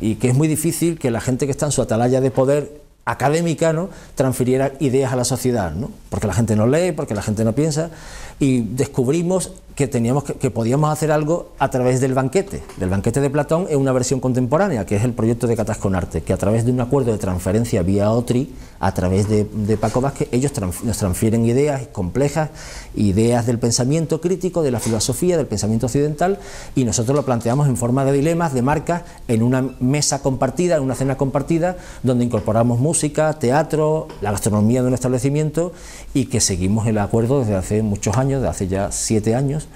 Y que es muy difícil que la gente que está en su atalaya de poder académica, ¿no?, transfiriera ideas a la sociedad, ¿no? Porque la gente no lee, porque la gente no piensa, y descubrimos que podíamos hacer algo a través del banquete de Platón, en una versión contemporánea, que es el proyecto de Catas con Arte, que a través de un acuerdo de transferencia vía OTRI, a través de Paco Vázquez, ellos nos transfieren ideas complejas, ideas del pensamiento crítico, de la filosofía, del pensamiento occidental, y nosotros lo planteamos en forma de dilemas, de marcas, en una mesa compartida, en una cena compartida, donde incorporamos música, teatro, la gastronomía de un establecimiento, y que seguimos el acuerdo desde hace muchos años, desde hace ya 7 años,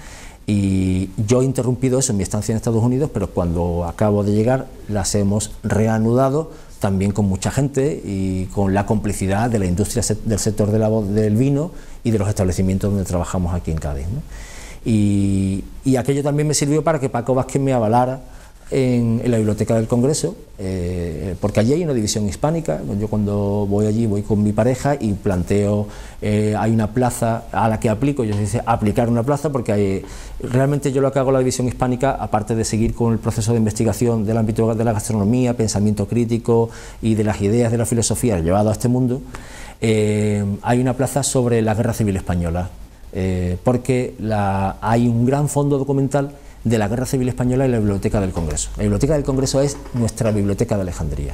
y yo he interrumpido eso en mi estancia en Estados Unidos, pero cuando acabo de llegar las hemos reanudado, también con mucha gente y con la complicidad de la industria del sector del vino y de los establecimientos donde trabajamos aquí en Cádiz, ¿no? Y aquello también me sirvió para que Paco Vázquez me avalara en la Biblioteca del Congreso, porque allí hay una división hispánica. Yo cuando voy allí voy con mi pareja y planteo, hay una plaza a la que aplico, yo dice aplicar una plaza, porque realmente yo lo que hago en la división hispánica, aparte de seguir con el proceso de investigación del ámbito de la gastronomía, pensamiento crítico y de las ideas de la filosofía llevado a este mundo, hay una plaza sobre la Guerra Civil Española, porque hay un gran fondo documental de la Guerra Civil Española en la Biblioteca del Congreso. La Biblioteca del Congreso es nuestra biblioteca de Alejandría.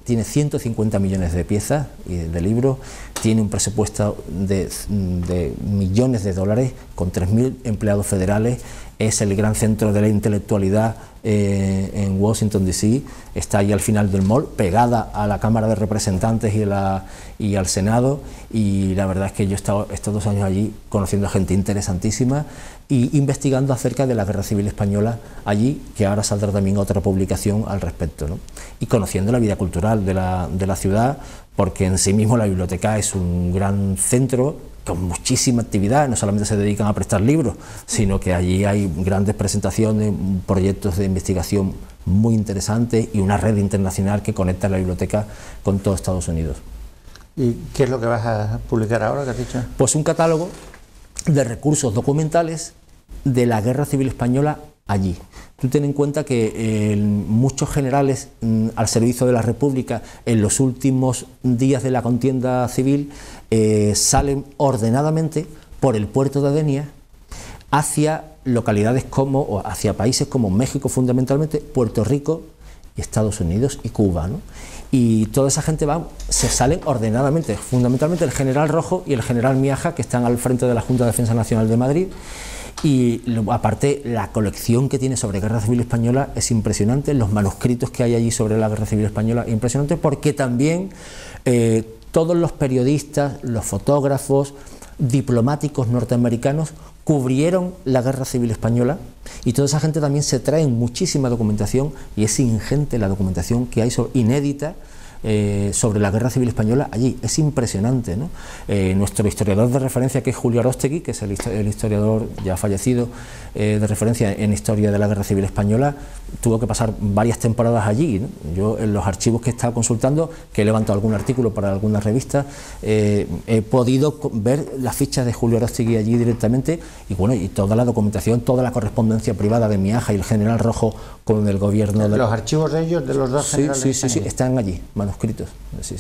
Tiene 150 millones de piezas y de libros, tiene un presupuesto de millones de dólares, con 3000 empleados federales, es el gran centro de la intelectualidad en Washington DC, está ahí al final del mall, pegada a la Cámara de Representantes y al Senado, y la verdad es que yo he estado estos 2 años allí conociendo a gente interesantísima y investigando acerca de la Guerra Civil Española allí, que ahora saldrá también otra publicación al respecto, ¿no? Y conociendo la vida cultural de la ciudad, porque en sí mismo la biblioteca es un gran centro con muchísima actividad. No solamente se dedican a prestar libros, sino que allí hay grandes presentaciones, proyectos de investigación muy interesantes y una red internacional que conecta la biblioteca con todo Estados Unidos. ¿Y qué es lo que vas a publicar ahora, que has dicho? Pues un catálogo de recursos documentales de la Guerra Civil Española allí. Tú ten en cuenta que muchos generales al servicio de la República en los últimos días de la contienda civil salen ordenadamente por el puerto de Denia hacia localidades o hacia países como México, fundamentalmente, Puerto Rico y Estados Unidos y Cuba, ¿no? Y toda esa gente se salen ordenadamente, fundamentalmente el general Rojo y el general Miaja, que están al frente de la Junta de Defensa Nacional de Madrid. Y aparte, la colección que tiene sobre Guerra Civil Española es impresionante, los manuscritos que hay allí sobre la Guerra Civil Española es impresionante, porque también todos los periodistas, los fotógrafos, diplomáticos norteamericanos cubrieron la Guerra Civil Española, y toda esa gente también se trae muchísima documentación, y es ingente la documentación que hay inédita sobre la Guerra Civil Española allí. Es impresionante, ¿no? Nuestro historiador de referencia, que es Julio Aróstegui, que es el historiador ya fallecido de referencia en historia de la Guerra Civil Española, tuvo que pasar varias temporadas allí, ¿no? Yo en los archivos que he estado consultando, que he levantado algún artículo para alguna revista, he podido ver las fichas de Julio Aróstegui allí directamente, y bueno, y toda la documentación, toda la correspondencia privada de Miaja y el general Rojo con el gobierno de... ¿Los archivos de ellos, de los dos generales? Sí, están allí, manuscritos. Sí.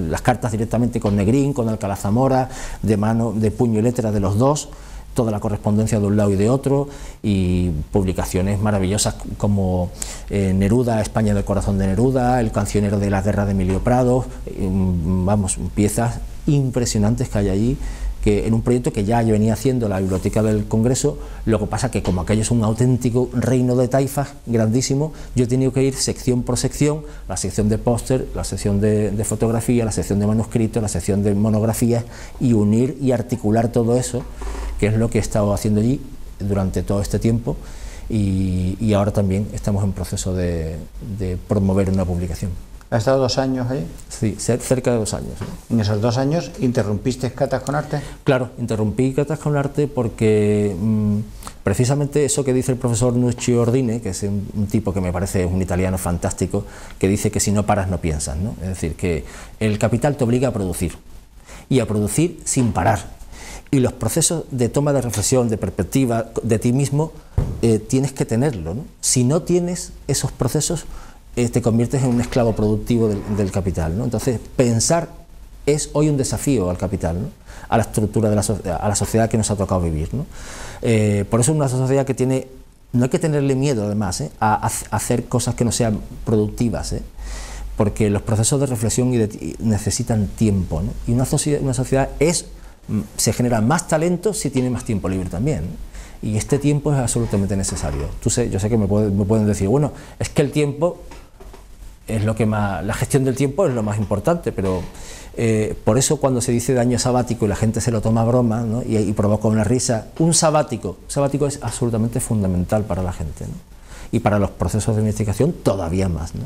Las cartas directamente con Negrín, con Alcalá Zamora, de puño y letra de los dos, toda la correspondencia de un lado y de otro, y publicaciones maravillosas como Neruda, España del corazón de Neruda, El cancionero de la guerra de Emilio Prado, vamos, piezas impresionantes que hay allí, que en un proyecto que ya yo venía haciendo la Biblioteca del Congreso. Lo que pasa que como aquello es un auténtico reino de taifas grandísimo, yo he tenido que ir sección por sección, la sección de póster, la sección de fotografía, la sección de manuscritos, la sección de monografías, y unir y articular todo eso, que es lo que he estado haciendo allí durante todo este tiempo, y ahora también estamos en proceso de promover una publicación. ¿Has estado 2 años allí? Sí, cerca de 2 años. ¿Sí? ¿En esos 2 años interrumpiste Catas con Arte? Claro, interrumpí Catas con Arte porque precisamente eso que dice el profesor Nuccio Ordine, que es un tipo que me parece un italiano fantástico, que dice que si no paras no piensas, ¿no? Es decir, que el capital te obliga a producir, y a producir sin parar. Y los procesos de toma de reflexión, de perspectiva de ti mismo, tienes que tenerlo, ¿no? Si no tienes esos procesos, te conviertes en un esclavo productivo del capital, ¿no? Entonces, pensar es hoy un desafío al capital, ¿no? A la estructura de a la sociedad que nos ha tocado vivir, ¿no? Por eso es una sociedad que tiene, no hay que tenerle miedo además, a hacer cosas que no sean productivas, porque los procesos de reflexión necesitan tiempo, ¿no? Y una sociedad se genera más talento si tiene más tiempo libre también, ¿no? Y este tiempo es absolutamente necesario. Yo sé que me pueden decir, bueno, es que el tiempo es lo que más, la gestión del tiempo es lo más importante, pero por eso cuando se dice de año sabático y la gente se lo toma a broma, ¿no? y provoca una risa, un sabático es absolutamente fundamental para la gente, ¿no? Y para los procesos de investigación todavía más, ¿no?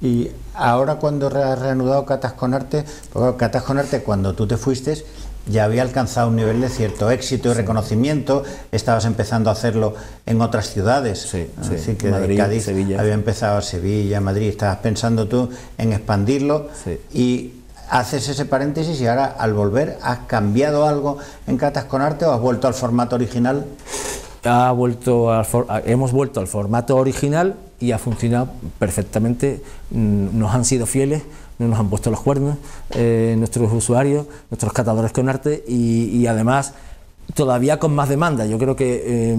Y ahora cuando has reanudado Catas con Arte, porque Catas con Arte cuando tú te fuiste ya había alcanzado un nivel de cierto éxito y reconocimiento, estabas empezando a hacerlo en otras ciudades, así que Madrid, Cádiz, Sevilla. había empezado Sevilla, Madrid, estabas pensando tú en expandirlo, y haces ese paréntesis, y ahora al volver, ¿has cambiado algo en Catas con Arte o has vuelto al formato original? Hemos vuelto al formato original y ha funcionado perfectamente. Nos han sido fieles, no nos han puesto los cuernos nuestros usuarios, nuestros catadores con arte, y además todavía con más demanda. Yo creo que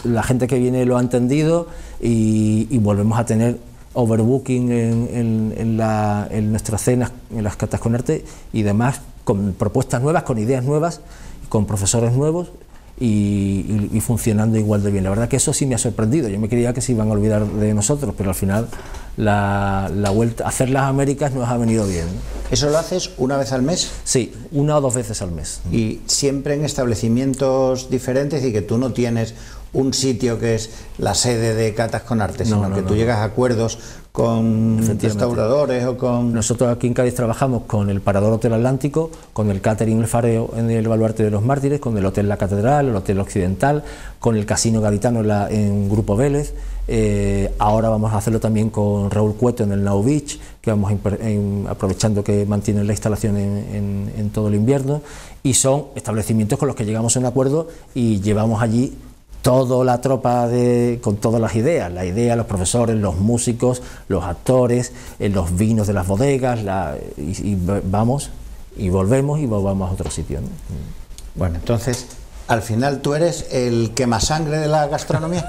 la gente que viene lo ha entendido, y volvemos a tener overbooking en nuestras cenas, en las Catas con Arte y demás, con propuestas nuevas, con ideas nuevas, con profesores nuevos, y funcionando igual de bien. La verdad que eso sí me ha sorprendido. Yo me creía que se iban a olvidar de nosotros, pero al final la vuelta, hacer las Américas nos ha venido bien, ¿no? ¿Eso lo haces una vez al mes? Sí, 1 o 2 veces al mes. Y siempre en establecimientos diferentes, y que tú no tienes un sitio que es la sede de Catas con Arte, sino que tú llegas a acuerdos con restauradores o con... Nosotros aquí en Cádiz trabajamos con el Parador Hotel Atlántico, con el Catering El Fareo en el Baluarte de los Mártires, con el Hotel La Catedral, el Hotel Occidental, con el Casino Gaditano en Grupo Vélez. Ahora vamos a hacerlo también con Raúl Cueto en el Now Beach, que vamos aprovechando que mantienen la instalación en todo el invierno, y son establecimientos con los que llegamos a un acuerdo y llevamos allí toda la tropa con todas las ideas, los profesores, los músicos, los actores, los vinos de las bodegas, y vamos y volvemos a otro sitio, ¿no? Bueno, entonces, al final tú eres el quemasangre de la gastronomía.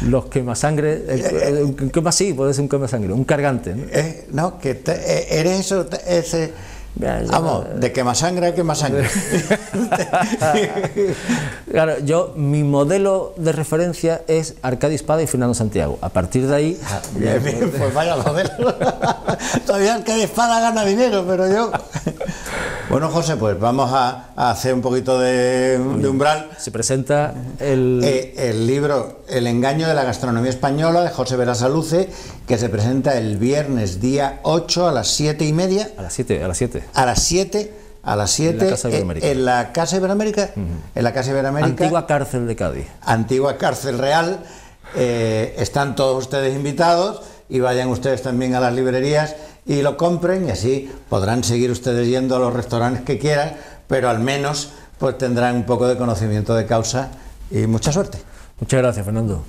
Los quemasangre, sí, puede ser un quemasangre, un cargante, ¿no? No, que eres eso, ese... Vamos, de quemasangre a quemasangre. Claro, mi modelo de referencia es Arcadio Espada y Fernando Santiago. A partir de ahí... Bien, pues vaya modelo. Todavía Arcadio Espada gana dinero, pero yo... Bueno, José, pues vamos a hacer un poquito de umbral. Se presenta el libro El engaño de la gastronomía española, de José Berasaluce, que se presenta el viernes día 8 a las 7:30. A las 7. A las 7 en la Casa Iberoamérica. En la Casa Iberoamérica. Antigua cárcel de Cádiz. Antigua cárcel real. Están todos ustedes invitados y vayan ustedes también a las librerías y lo compren, y así podrán seguir ustedes yendo a los restaurantes que quieran, pero al menos pues tendrán un poco de conocimiento de causa y mucha suerte. Muchas gracias, Fernando.